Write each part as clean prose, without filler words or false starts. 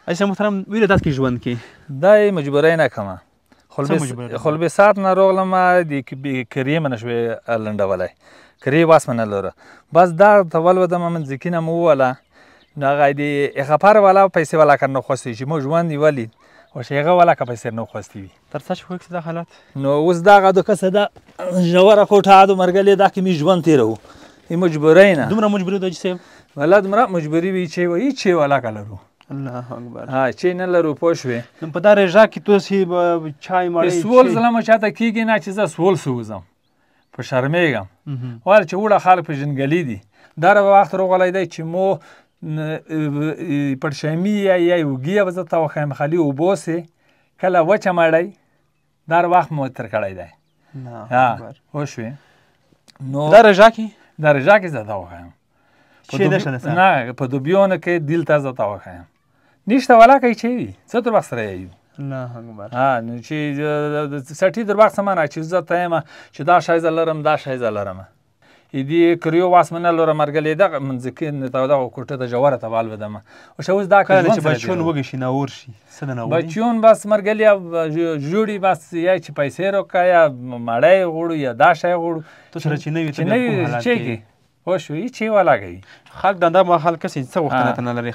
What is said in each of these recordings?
اجازه محترم ویل داس کې ژوند کې دا یې مجبورۍ نه کومه خلبسات نه راغلم د کریم نه شوې لنډولی کرې واس نه لره بس دا ته ولودم من ځکینه مو ووله نو هغه د اغفار والا پیسې والا کار نه خواستی چې مو ژوند یې ولید او چې هغه والا که پیسې نه خواستی وي تر څه چې خوښ دا حالت نو اوس دغه د کسه دا ژوره کوټه د مرګلې دا کې مې ژوند تېروو ای مجبورۍ نه دومره مجبوري ده چې صاحب والله دومره مجبوري وي چې وایي چې والا که لرو الله اکبر ها چې نه لرو پوه شوې نو په دا رژا کې تاسې چای مړۍ سول زلمه چاته کېږي نه چې زه سول سوځم په شرمېږم وایي چې وړه خلک په جنګلي دي دا به وخت راغلی دی چې مو پړشمي یا اوږې به زه ته وښیم خالي اوبو سې کله وچه مړۍ دا وخت مو تېر کړی دی پوه شوې نو دا رژا کې دا رژا کې زه ته وښیم نه په دوبیونو کې دلته زه ته وښیم نشته ولا کوي چې وي څه در وخت سره یو الله اکبر نو چې سټي در وخت سمانه چې زه ته یم چې دا شی زه لرم دا شی زه لرم دې کریو واس منه لره مرګلې دغه منځکې ته دغه کوټه ته جواره ته والودم او چې اوس دا کله چې بچیون وږي شي ناور شي څه نه وړي بچیون بس مرګلې جوړي بس یا چې پیسې روکا یا مړی غوړو یا دا شی غوړو تو سره چې نه وي چې پوه شوې چې والا کوي خلک دنده مهال کسې څه غوښتنه نه لري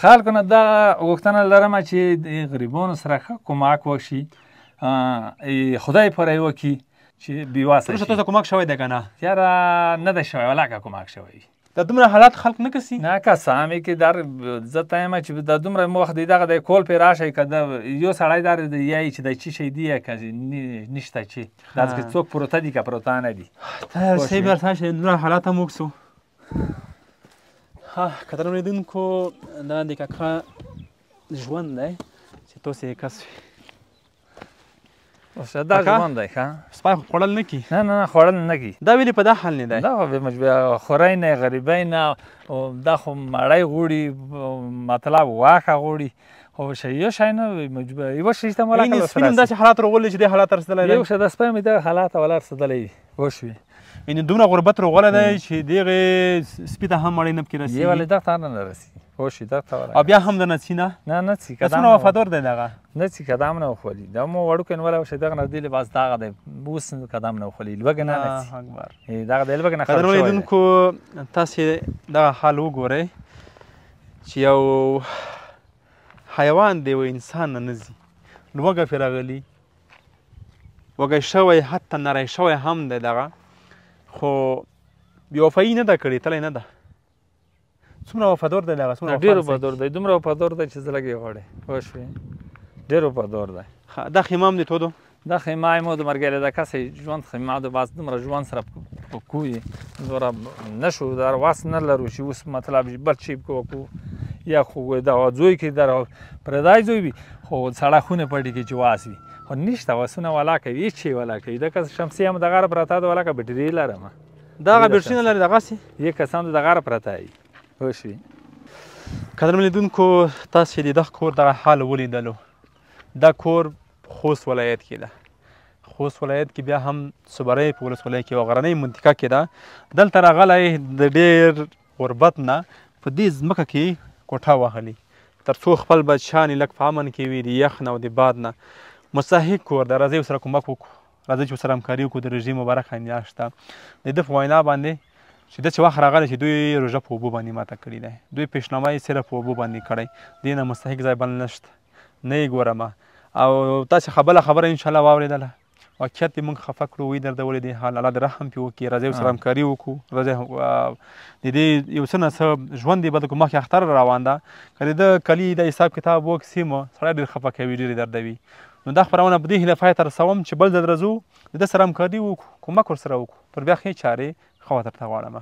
خلکو نه دا غوښتنه لرم چې د غریبانو سره ښه کومک وشي خدای پرې وکړي چې بېواسه شي تاسو کومک شوی دی که نه یاره نه دی شوی ولا که کومک شوی دا دومره حالات خلک نه کسي نه قسامې کې در زه ته یم چې دا دومره وخت دی دغه دی کول پرې راشئ که د یو سړی در یایي چې دا څه شی دی یا که نشته چې داسې کې څوک پروته دي که پروته نه دي صحیح برسان چې دومره حالات هم وکړو قدرمنو لیدونکو دا د کاکا ژوند دی چې تاسې یې کس وي دا ژوند دی ښه سپی خو خوړل نه کي نه خوړل نه کي دا ولې په دا حال نه دی دا خو خورۍ نه غریبۍ نه دا خو مړی غوړي مطلب واښه غوړي خو یو شی نه یوه شي ته سپین هم داسې حالات راغلی چې دې حالات رسېدلی دی یو شه د سپی مې دغه حالات ولا رسېدلی وي پوه شوې یعنې دومره غربت راغلی دی چې دغې سپي ته هم مړۍ نه پکې رسېږي یې ولې دغه ته نه رسي پوه شوې دغه ته او بیا هم د نه څي نه نه څي څومره وفادار دی دغه نه څي قدم نه وخولي دا مو وړوکی نولی وشي دغه نه دی لباس دغه دی اوس قدم نه وخولي لوږې نه څي دغه دی لوږې نه خراب شوی دی لیدونکو تاسې دغه حال وګورئ چې یو حیوان دی و انسان نه نه ځي لوږه پرې راغلي وږی شوی حتی نری شوی هم دی دغه خو بېوفایي نه ده کړې تلی نه ده څومره وفادار دی دغه ډېر وفادار دی دومره وفادار دی چې زه لږ یې غواړې پوه شوې ډېر وفادار دی دا خیمه هم دی تودو دا خیمه یې مو د مرګلې د کسې ژوند خیمه ده بس دومره ژوند سره په کوی دومره نه شو در واس نه لرو چې اوس مطلب بل شي وکړو یا خو دغه زوی کې در پردی زوی وي خو سړی خونه پټې کې چې واس وي خو نشته واسونه ولا کوي هېڅ شی ولا کوي دغه شمسي هم دغه پرته ده ولا که بټري لرم دغه بټري نه لري دغسې یو کسان دغه پرته وي پوه شوې قدرمنو لیدونکو تاسې د دغه کور دغه حال ولیدلو دا کور خوست ولایت کې ده خوست ولایت کې بیا هم صبرۍ په ولسوالۍ کې یوه غرنۍ منطقه کې ده دلته راغلی د ډېر غربت نه په دې ځمکه کې کوټه وهلي تر څو خپل بچیان یې لږ په امن کې وي د یخ نه او د باد نه مستحق کور ده راځئ ورسره کومک وکړو راځئ چې ورسره همکاري وکړو د رژیم مبارکه میاشت ده د ده په وینا باندې چې داسې وخت راغلی چې دوی روژه په اوبو باندې ماته کړې ده دوی پیشنامه یې صرف په اوبو باندې کړی دې نه مستحق ځای بل نشته نه یې ګورمه او تاسې بله خبره انشاءالله واورېدله واقعیت دې موږ خفه کړو وایي دردولې دې حال الله دې رحم پرې وکړي راځئ ورسره همکاري وکړو راځئ د دې یو څه نه څه ژوند یې به د مخکې اختر روان ده که د ده کلي د حساب کتاب وکړي مو سړی ډېر خفه کوي ډېرې دردوي نو دا خپرونه په دې هیله پای ته رسوم چې بل ځل راځو د ده سره همکاري وکړو کومک ورسره وکړو پر بیا ښې چارې ښه ورته غواړم